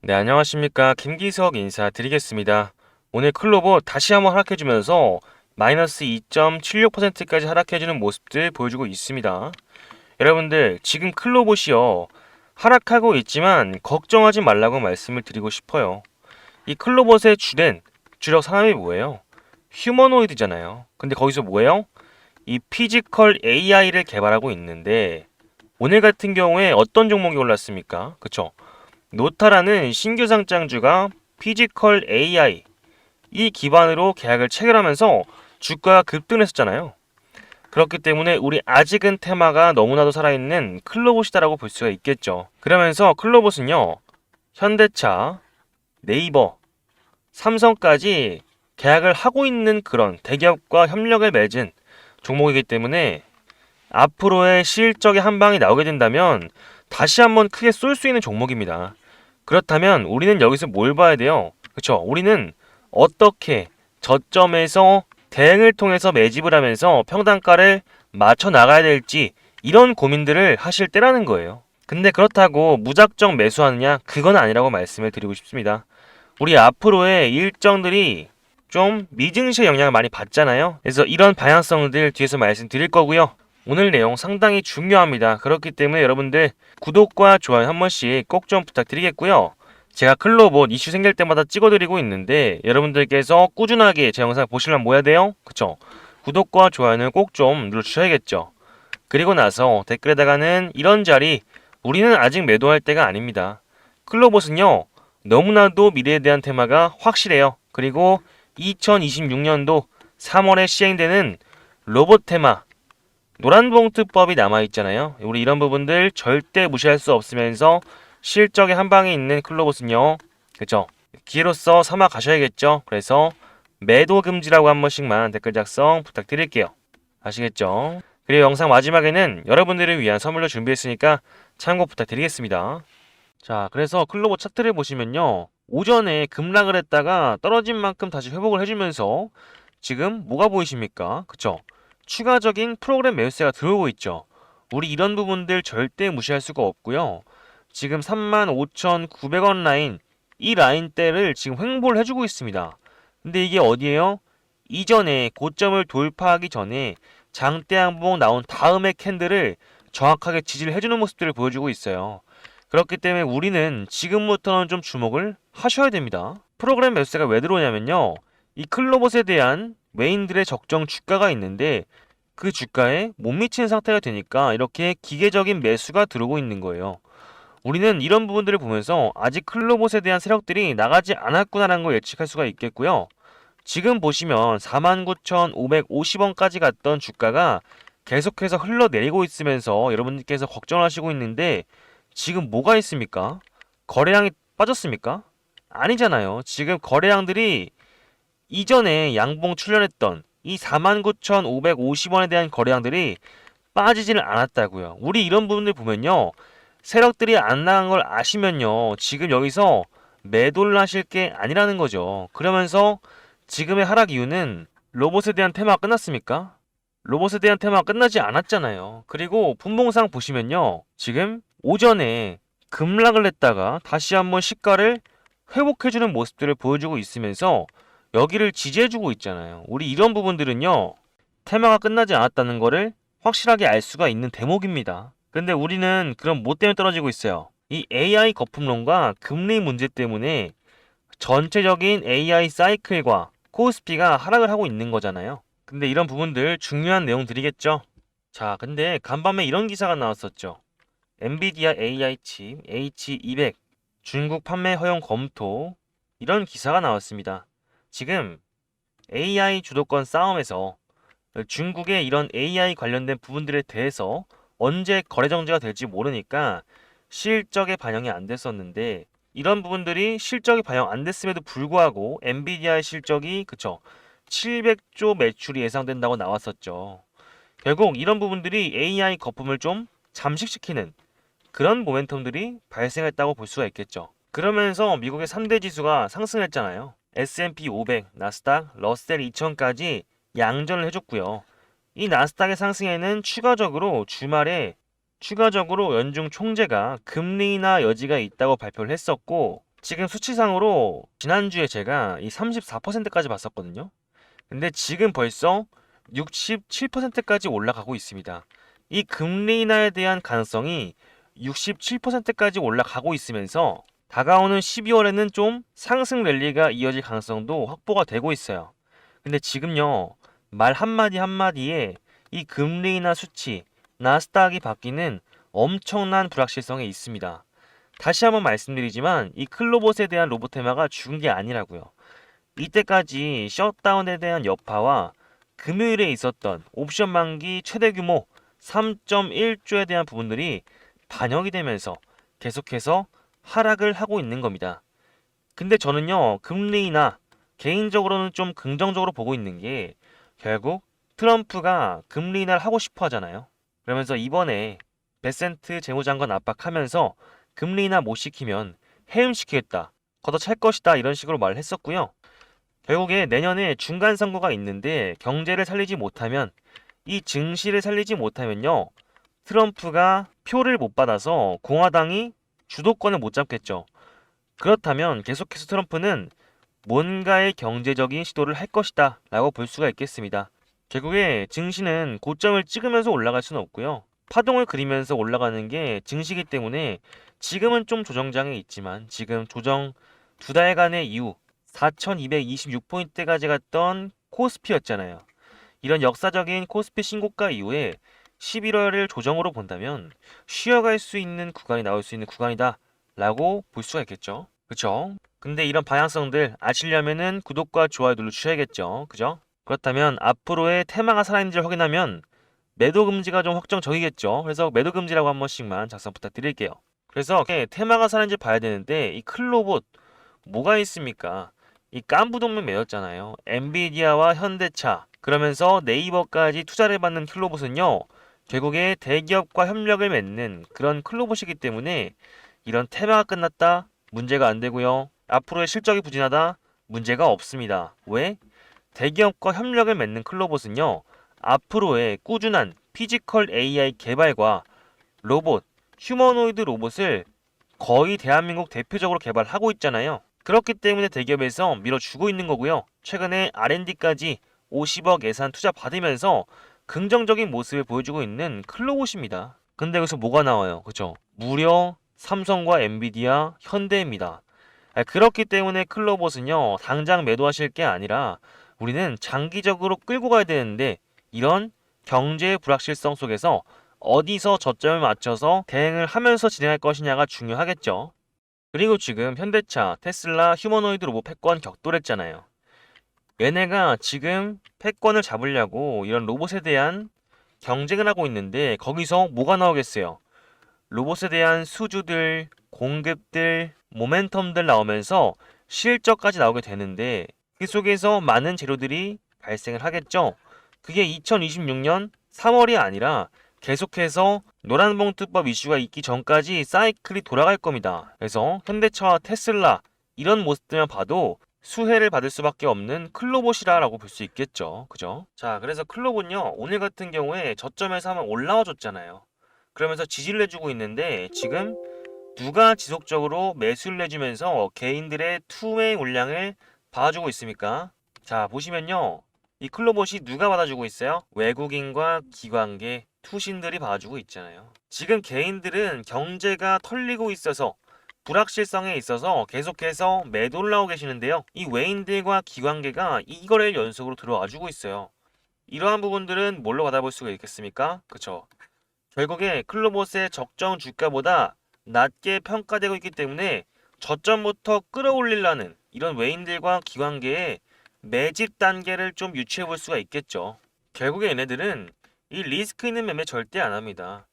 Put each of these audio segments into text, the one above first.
네, 안녕하십니까. 김기석 인사드리겠습니다. 오늘 클로버 다시 한번 하락해주면서 마이너스 2.76%까지 하락해주는 모습들 보여주고 있습니다. 여러분들, 지금 클로봇이요. 하락하고 있지만 걱정하지 말라고 말씀을 드리고 싶어요. 이 클로봇의 주력 산업이 뭐예요? 휴머노이드잖아요. 근데 거기서 뭐예요? 이 피지컬 AI를 개발하고 있는데 오늘 같은 경우에 어떤 종목이 올랐습니까? 그쵸? 노타라는 신규 상장주가 피지컬 AI 이 기반으로 계약을 체결하면서 주가가 급등했었잖아요. 그렇기 때문에 우리 아직은 테마가 너무나도 살아있는 클로봇이다라고 볼 수가 있겠죠. 그러면서 클로봇은요, 현대차, 네이버, 삼성까지 계약을 하고 있는 그런 대기업과 협력을 맺은 종목이기 때문에 앞으로의 실적의 한 방이 나오게 된다면 다시 한번 크게 쏠 수 있는 종목입니다. 그렇다면 우리는 여기서 뭘 봐야 돼요? 그쵸? 우리는 어떻게 저점에서 대응을 통해서 매집을 하면서 평단가를 맞춰 나가야 될지 이런 고민들을 하실 때라는 거예요. 근데 그렇다고 무작정 매수하느냐? 그건 아니라고 말씀을 드리고 싶습니다. 우리 앞으로의 일정들이 좀 미증시의 영향을 많이 받잖아요. 그래서 이런 방향성들 뒤에서 말씀드릴 거고요. 오늘 내용 상당히 중요합니다. 그렇기 때문에 여러분들 구독과 좋아요 한 번씩 꼭 좀 부탁드리겠고요. 제가 클로봇 이슈 생길 때마다 찍어드리고 있는데 여러분들께서 꾸준하게 제 영상 보시려면 뭐 해야 돼요? 그쵸? 구독과 좋아요는 꼭 좀 눌러주셔야겠죠. 그리고 나서 댓글에다가는 이런 자리 우리는 아직 매도할 때가 아닙니다. 클로봇은요 너무나도 미래에 대한 테마가 확실해요. 그리고 2026년도 3월에 시행되는 로봇 테마 노란봉투법이 남아있잖아요. 우리 이런 부분들 절대 무시할 수 없으면서 실적의 한 방에 있는 클로봇은요. 그쵸? 기회로서 삼아 가셔야겠죠. 그래서 매도 금지라고 한 번씩만 댓글 작성 부탁드릴게요. 아시겠죠? 그리고 영상 마지막에는 여러분들을 위한 선물로 준비했으니까 참고 부탁드리겠습니다. 자, 그래서 클로버 차트를 보시면요. 오전에 급락을 했다가 떨어진 만큼 다시 회복을 해주면서 지금 뭐가 보이십니까? 그쵸? 추가적인 프로그램 매수세가 들어오고 있죠. 우리 이런 부분들 절대 무시할 수가 없고요. 지금 35,900원 라인, 이 라인대를 지금 횡보를 해주고 있습니다. 근데 이게 어디예요? 이전에 고점을 돌파하기 전에 장대 양봉 나온 다음의 캔들을 정확하게 지지를 해주는 모습들을 보여주고 있어요. 그렇기 때문에 우리는 지금부터는 좀 주목을 하셔야 됩니다. 프로그램 매수세가 왜 들어오냐면요. 이 클로봇에 대한 외인들의 적정 주가가 있는데 그 주가에 못 미치는 상태가 되니까 이렇게 기계적인 매수가 들어오고 있는 거예요. 우리는 이런 부분들을 보면서 아직 클로봇에 대한 세력들이 나가지 않았구나라는 걸 예측할 수가 있겠고요. 지금 보시면 49,550원까지 갔던 주가가 계속해서 흘러내리고 있으면서 여러분들께서 걱정하시고 있는데 지금 뭐가 있습니까? 거래량이 빠졌습니까? 아니잖아요. 지금 거래량들이 이전에 양봉 출현했던 이 49,550원에 대한 거래량들이 빠지지는 않았다고요. 우리 이런 부분들 보면요. 세력들이 안 나간 걸 아시면요. 지금 여기서 매도를 하실 게 아니라는 거죠. 그러면서 지금의 하락 이유는 로봇에 대한 테마가 끝났습니까? 로봇에 대한 테마가 끝나지 않았잖아요. 그리고 분봉상 보시면요. 지금 오전에 급락을 했다가 다시 한번 시가를 회복해주는 모습들을 보여주고 있으면서 여기를 지지해주고 있잖아요. 우리 이런 부분들은요. 테마가 끝나지 않았다는 거를 확실하게 알 수가 있는 대목입니다. 근데 우리는 그럼 뭐 때문에 떨어지고 있어요? 이 AI 거품론과 금리 문제 때문에 전체적인 AI 사이클과 코스피가 하락을 하고 있는 거잖아요. 근데 이런 부분들 중요한 내용들이겠죠. 자, 근데 간밤에 이런 기사가 나왔었죠. 엔비디아 AI 칩 H200 중국 판매 허용 검토 이런 기사가 나왔습니다. 지금 AI 주도권 싸움에서 중국의 이런 AI 관련된 부분들에 대해서 언제 거래 정지가 될지 모르니까 실적에 반영이 안 됐었는데 이런 부분들이 실적이 반영 안 됐음에도 불구하고 엔비디아의 실적이 그쵸 700조 매출이 예상된다고 나왔었죠. 결국 이런 부분들이 AI 거품을 좀 잠식시키는 그런 모멘텀들이 발생했다고 볼 수가 있겠죠. 그러면서 미국의 3대 지수가 상승했잖아요. S&P 500, 나스닥, 러셀 2000까지 양전을 해줬고요. 이 나스닥의 상승에는 추가적으로 주말에 추가적으로 연중 총재가 금리 인하 여지가 있다고 발표를 했었고 지금 수치상으로 지난주에 제가 이 34%까지 봤었거든요. 근데 지금 벌써 67%까지 올라가고 있습니다. 이 금리 인하에 대한 가능성이 67%까지 올라가고 있으면서 다가오는 12월에는 좀 상승 랠리가 이어질 가능성도 확보가 되고 있어요. 근데 지금요, 말 한마디 한마디에 이 금리 인하 수치, 나스닥이 바뀌는 엄청난 불확실성이 있습니다. 다시 한번 말씀드리지만 이 클로봇에 대한 로봇 테마가 죽은 게 아니라고요. 이때까지 셧다운에 대한 여파와 금요일에 있었던 옵션 만기 최대 규모 3.1조에 대한 부분들이 반영이 되면서 계속해서 하락을 하고 있는 겁니다. 근데 저는요, 금리 인하 개인적으로는 좀 긍정적으로 보고 있는 게 결국 트럼프가 금리 인하를 하고 싶어 하잖아요. 그러면서 이번에 베센트 재무장관 압박하면서 금리 인하 못 시키면 해임시키겠다, 걷어찰 것이다 이런 식으로 말을 했었고요. 결국에 내년에 중간 선거가 있는데 경제를 살리지 못하면 이 증시를 살리지 못하면요, 트럼프가 표를 못 받아서 공화당이 주도권을 못 잡겠죠. 그렇다면 계속해서 트럼프는 뭔가의 경제적인 시도를 할 것이다 라고 볼 수가 있겠습니다. 결국에 증시는 고점을 찍으면서 올라갈 수는 없고요. 파동을 그리면서 올라가는 게 증시이기 때문에 지금은 좀 조정장에 있지만 지금 조정 두 달간의 이후 4226포인트까지 갔던 코스피였잖아요. 이런 역사적인 코스피 신고가 이후에 11월을 조정으로 본다면 쉬어갈 수 있는 구간이 나올 수 있는 구간이다 라고 볼 수가 있겠죠. 그쵸? 근데 이런 방향성들 아시려면은 구독과 좋아요 눌러주셔야겠죠. 그죠? 그렇다면 앞으로의 테마가 살아있는지 확인하면 매도 금지가 좀 확정적이겠죠. 그래서 매도 금지라고 한 번씩만 작성 부탁드릴게요. 그래서 테마가 살아있는지 봐야 되는데 이 클로봇 뭐가 있습니까? 이 깐부동맹 맺었잖아요. 엔비디아와 현대차, 그러면서 네이버까지 투자를 받는 클로봇은요, 결국에 대기업과 협력을 맺는 그런 클로봇이기 때문에 이런 테마가 끝났다? 문제가 안 되고요. 앞으로의 실적이 부진하다? 문제가 없습니다. 왜? 대기업과 협력을 맺는 클로봇은요, 앞으로의 꾸준한 피지컬 AI 개발과 로봇, 휴머노이드 로봇을 거의 대한민국 대표적으로 개발하고 있잖아요. 그렇기 때문에 대기업에서 밀어주고 있는 거고요. 최근에 R&D까지 50억 예산 투자 받으면서 긍정적인 모습을 보여주고 있는 클로봇입니다. 근데 여기서 뭐가 나와요? 그죠? 무려 삼성과 엔비디아, 현대입니다. 그렇기 때문에 클로봇은요, 당장 매도하실 게 아니라 우리는 장기적으로 끌고 가야 되는데 이런 경제의 불확실성 속에서 어디서 저점을 맞춰서 대응을 하면서 진행할 것이냐가 중요하겠죠. 그리고 지금 현대차, 테슬라, 휴머노이드 로봇 패권 격돌했잖아요. 얘네가 지금 패권을 잡으려고 이런 로봇에 대한 경쟁을 하고 있는데 거기서 뭐가 나오겠어요? 로봇에 대한 수주들, 공급들, 모멘텀들 나오면서 실적까지 나오게 되는데 그 속에서 많은 재료들이 발생을 하겠죠. 그게 2026년 3월이 아니라 계속해서 노란봉투법 이슈가 있기 전까지 사이클이 돌아갈 겁니다. 그래서 현대차와 테슬라 이런 모습들만 봐도 수혜를 받을 수밖에 없는 클로봇이라고 볼 수 있겠죠. 그죠? 자, 그래서 클로봇요, 오늘 같은 경우에 저점에서 한번 올라와 줬잖아요. 그러면서 지지를 해주고 있는데 지금 누가 지속적으로 매수를 해주면서 개인들의 투매 물량을 봐주고 있습니까? 자, 보시면요, 이 클로봇이 누가 받아주고 있어요? 외국인과 기관계, 투신들이 봐주고 있잖아요. 지금 개인들은 경제가 털리고 있어서 불확실성에 있어서 계속해서 매도를 하고 계시는데요. 이 외인들과 기관계가 이거래일 연속으로 들어와주고 있어요. 이러한 부분들은 뭘로 받아볼 수가 있겠습니까? 그쵸? 결국에 클로봇의 적정 주가보다 낮게 평가되고 있기 때문에 저점부터 끌어올리려는 이런 외인들과 기관계의 매집 단계를 좀 유추해 볼 수가 있겠죠. 결국에 얘네들은 이 리스크 있는 매매 절대 안 합니다.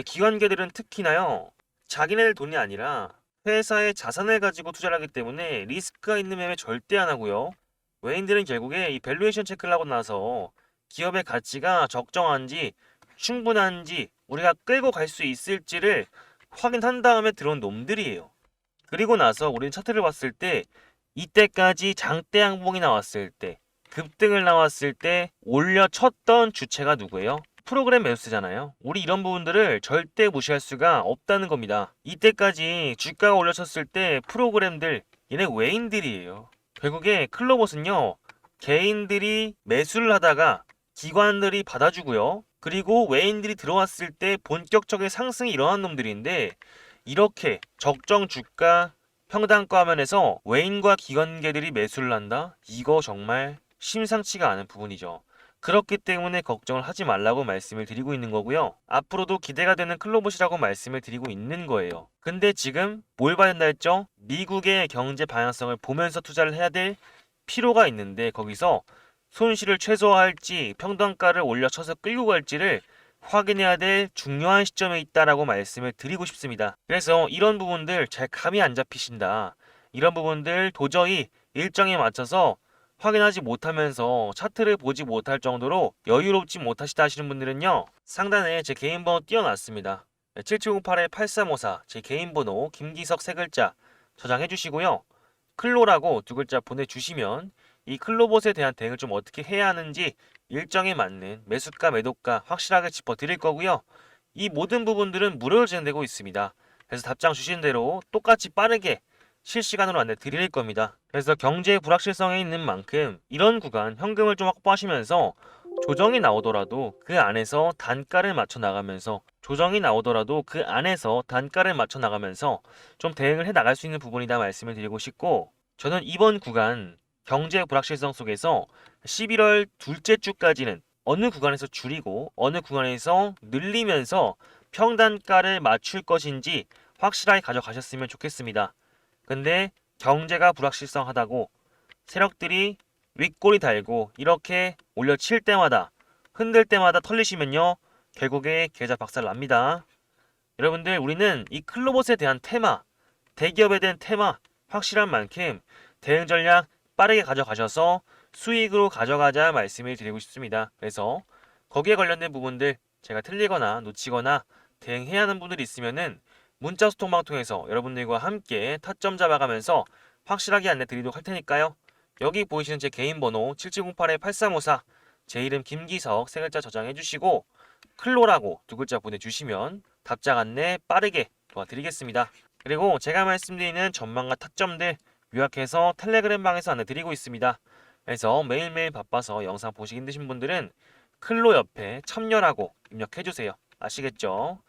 기관계들은 특히나요, 자기네들 돈이 아니라 회사의 자산을 가지고 투자를 하기 때문에 리스크가 있는 매매 절대 안 하고요. 외인들은 결국에 이 밸류에이션 체크를 하고 나서 기업의 가치가 적정한지 충분한지 우리가 끌고 갈 수 있을지를 확인한 다음에 들어온 놈들이에요. 그리고 나서 우리는 차트를 봤을 때 이때까지 장대 양봉이 나왔을 때, 급등을 나왔을 때 올려쳤던 주체가 누구예요? 프로그램 매수세잖아요. 우리 이런 부분들을 절대 무시할 수가 없다는 겁니다. 이때까지 주가가 올려쳤을 때 프로그램들 얘네 외인들이에요. 결국에 클로봇은요, 개인들이 매수를 하다가 기관들이 받아주고요. 그리고 외인들이 들어왔을 때 본격적인 상승이 일어난 놈들인데, 이렇게 적정 주가 평단가 화면에서 외인과 기관계들이 매수를 한다? 이거 정말 심상치가 않은 부분이죠. 그렇기 때문에 걱정을 하지 말라고 말씀을 드리고 있는 거고요. 앞으로도 기대가 되는 클로봇이라고 말씀을 드리고 있는 거예요. 근데 지금 뭘 봐야 된다 했죠? 미국의 경제 방향성을 보면서 투자를 해야 될 필요가 있는데, 거기서 손실을 최소화할지 평단가를 올려쳐서 끌고 갈지를 확인해야 될 중요한 시점에 있다라고 말씀을 드리고 싶습니다. 그래서 이런 부분들 잘 감이 안 잡히신다, 이런 부분들 도저히 일정에 맞춰서 확인하지 못하면서 차트를 보지 못할 정도로 여유롭지 못하시다 하시는 분들은요, 상단에 제 개인 번호 띄워놨습니다. 7708-8354 제 개인 번호 김기석 세 글자 저장해 주시고요. 클로라고 두 글자 보내주시면 이 클로봇에 대한 대응을 좀 어떻게 해야 하는지 일정에 맞는 매수가 매도가 확실하게 짚어드릴 거고요. 이 모든 부분들은 무료로 진행되고 있습니다. 그래서 답장 주신 대로 똑같이 빠르게 실시간으로 안내 드릴 겁니다. 그래서 경제의 불확실성에 있는 만큼 이런 구간 현금을 좀 확보하시면서 조정이 나오더라도 그 안에서 단가를 맞춰 나가면서 좀 대응을 해 나갈 수 있는 부분이다 말씀을 드리고 싶고, 저는 이번 구간 경제 불확실성 속에서 11월 둘째 주까지는 어느 구간에서 줄이고 어느 구간에서 늘리면서 평단가를 맞출 것인지 확실하게 가져가셨으면 좋겠습니다. 근데 경제가 불확실성하다고 세력들이 윗꼬리 달고 이렇게 올려칠 때마다 흔들 때마다 털리시면요, 결국에 계좌 박살 납니다. 여러분들, 우리는 이 클로봇에 대한 테마, 대기업에 대한 테마 확실한 만큼 대응 전략 빠르게 가져가셔서 수익으로 가져가자 말씀을 드리고 싶습니다. 그래서 거기에 관련된 부분들 제가 틀리거나 놓치거나 대응해야 하는 분들이 있으면은 문자 소통방 통해서 여러분들과 함께 타점 잡아가면서 확실하게 안내 드리도록 할 테니까요. 여기 보이시는 제 개인 번호 7708-8354 제 이름 김기석 세 글자 저장해 주시고 클로라고 두 글자 보내주시면 답장 안내 빠르게 도와드리겠습니다. 그리고 제가 말씀드리는 전망과 타점들 요약해서 텔레그램 방에서 안내 드리고 있습니다. 그래서 매일매일 바빠서 영상 보시기 힘드신 분들은 클로 옆에 참여라고 입력해주세요. 아시겠죠?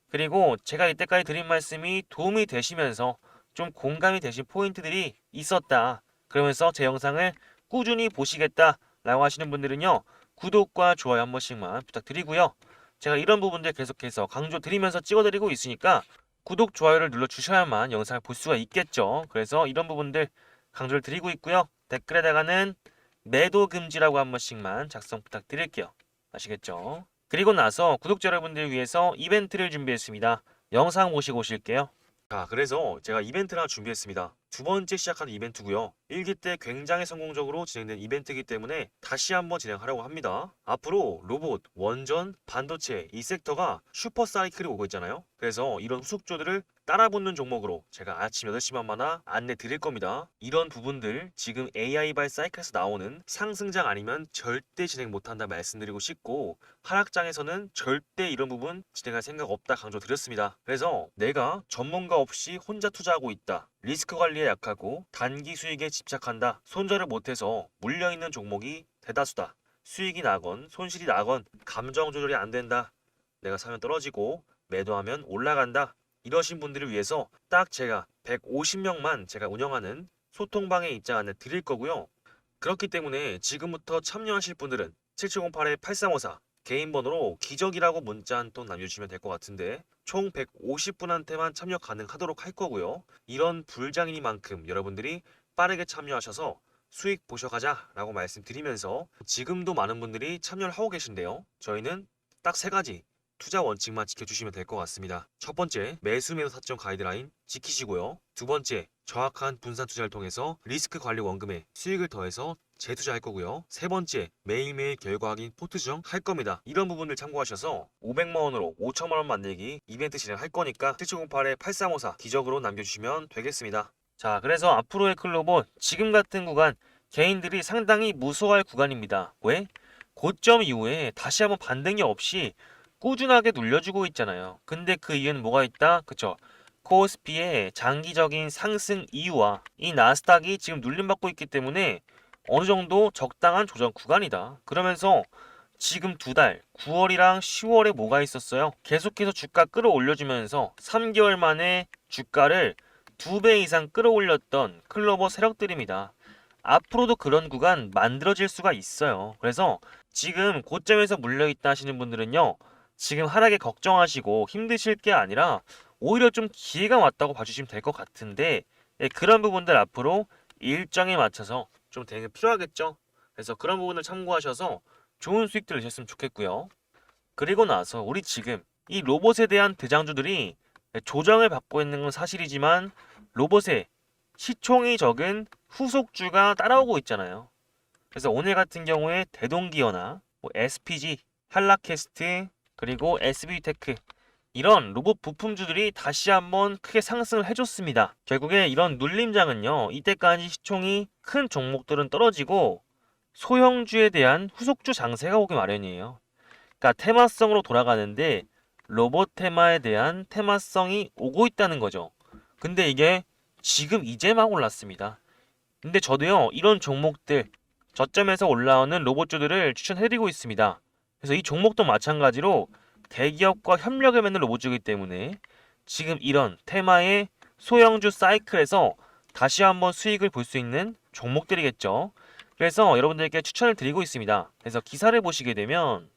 그리고 제가 이때까지 드린 말씀이 도움이 되시면서 좀 공감이 되신 포인트들이 있었다, 그러면서 제 영상을 꾸준히 보시겠다 라고 하시는 분들은요, 구독과 좋아요 한 번씩만 부탁드리고요. 제가 이런 부분들 계속해서 강조드리면서 찍어드리고 있으니까 구독, 좋아요를 눌러주셔야만 영상을 볼 수가 있겠죠. 그래서 이런 부분들 강조를 드리고 있고요. 댓글에다가는 매도 금지라고 한 번씩만 작성 부탁드릴게요. 아시겠죠? 그리고 나서 구독자 여러분들 위해서 이벤트를 준비했습니다. 영상 보시고 오실게요. 자, 그래서 제가 이벤트를 하나 준비했습니다. 두 번째 시작하는 이벤트고요. 1기 때 굉장히 성공적으로 진행된 이벤트이기 때문에 다시 한번 진행하려고 합니다. 앞으로 로봇, 원전, 반도체 이 섹터가 슈퍼 사이클이 오고 있잖아요. 그래서 이런 후속조들을 따라붙는 종목으로 제가 아침 8시만마다 안내 드릴 겁니다. 이런 부분들 지금 AI발 사이클에서 나오는 상승장 아니면 절대 진행 못한다 말씀드리고 싶고, 하락장에서는 절대 이런 부분 진행할 생각 없다 강조 드렸습니다. 그래서 내가 전문가 없이 혼자 투자하고 있다, 리스크 관리에 약하고 단기 수익에 집착한다, 손절을 못해서 물려있는 종목이 대다수다, 수익이 나건 손실이 나건 감정 조절이 안 된다, 내가 사면 떨어지고 매도하면 올라간다, 이러신 분들을 위해서 딱 제가 150명만 제가 운영하는 소통방에 입장 안내 드릴 거고요. 그렇기 때문에 지금부터 참여하실 분들은 7708-8354 개인 번호로 기적이라고 문자 한 통 남겨주시면 될 것 같은데, 총 150분한테만 참여 가능하도록 할 거고요. 이런 불장이니만큼 여러분들이 빠르게 참여하셔서 수익 보셔가자 라고 말씀드리면서, 지금도 많은 분들이 참여를 하고 계신데요. 저희는 딱 세 가지 투자 원칙만 지켜주시면 될 것 같습니다. 첫 번째, 매수 매도 타점 가이드라인 지키시고요. 두 번째, 정확한 분산 투자를 통해서 리스크 관리 원금에 수익을 더해서 재투자할 거고요. 세 번째, 매일매일 결과 확인 포트 수정 할 겁니다. 이런 부분을 참고하셔서 500만 원으로 5천만 원 만들기 이벤트 진행할 거니까 7708-8354 기적으로 남겨주시면 되겠습니다. 자, 그래서 앞으로의 클로봇 지금 같은 구간 개인들이 상당히 무서워할 구간입니다. 왜? 고점 이후에 다시 한번 반등이 없이 꾸준하게 눌려주고 있잖아요. 근데 그 이유는 뭐가 있다? 그쵸? 코스피의 장기적인 상승 이유와 이 나스닥이 지금 눌림받고 있기 때문에 어느 정도 적당한 조정 구간이다. 그러면서 지금 두 달, 9월이랑 10월에 뭐가 있었어요? 계속해서 주가 끌어올려주면서 3개월 만에 주가를 2배 이상 끌어올렸던 클로버 세력들입니다. 앞으로도 그런 구간 만들어질 수가 있어요. 그래서 지금 고점에서 물려있다 하시는 분들은요, 지금 하락에 걱정하시고 힘드실 게 아니라 오히려 좀 기회가 왔다고 봐주시면 될 것 같은데, 예, 그런 부분들 앞으로 일정에 맞춰서 좀 되게 필요하겠죠. 그래서 그런 부분을 참고하셔서 좋은 수익들 내셨으면 좋겠고요. 그리고 나서 우리 지금 이 로봇에 대한 대장주들이 조정을 받고 있는 건 사실이지만 로봇의 시총이 적은 후속주가 따라오고 있잖아요. 그래서 오늘 같은 경우에 대동기어나 뭐 SPG, 한라캐스트, 그리고 SB테크 이런 로봇 부품주들이 다시 한번 크게 상승을 해줬습니다. 결국에 이런 눌림장은요, 이때까지 시총이 큰 종목들은 떨어지고 소형주에 대한 후속주 장세가 오기 마련이에요. 그러니까 테마성으로 돌아가는데 로봇 테마에 대한 테마성이 오고 있다는 거죠. 근데 이게 지금 이제 막 올랐습니다. 근데 저도요, 이런 종목들 저점에서 올라오는 로봇주들을 추천해드리고 있습니다. 그래서 이 종목도 마찬가지로 대기업과 협력을 맺는 로봇주이기 때문에 지금 이런 테마의 소형주 사이클에서 다시 한번 수익을 볼 수 있는 종목들이겠죠. 그래서 여러분들께 추천을 드리고 있습니다. 그래서 기사를 보시게 되면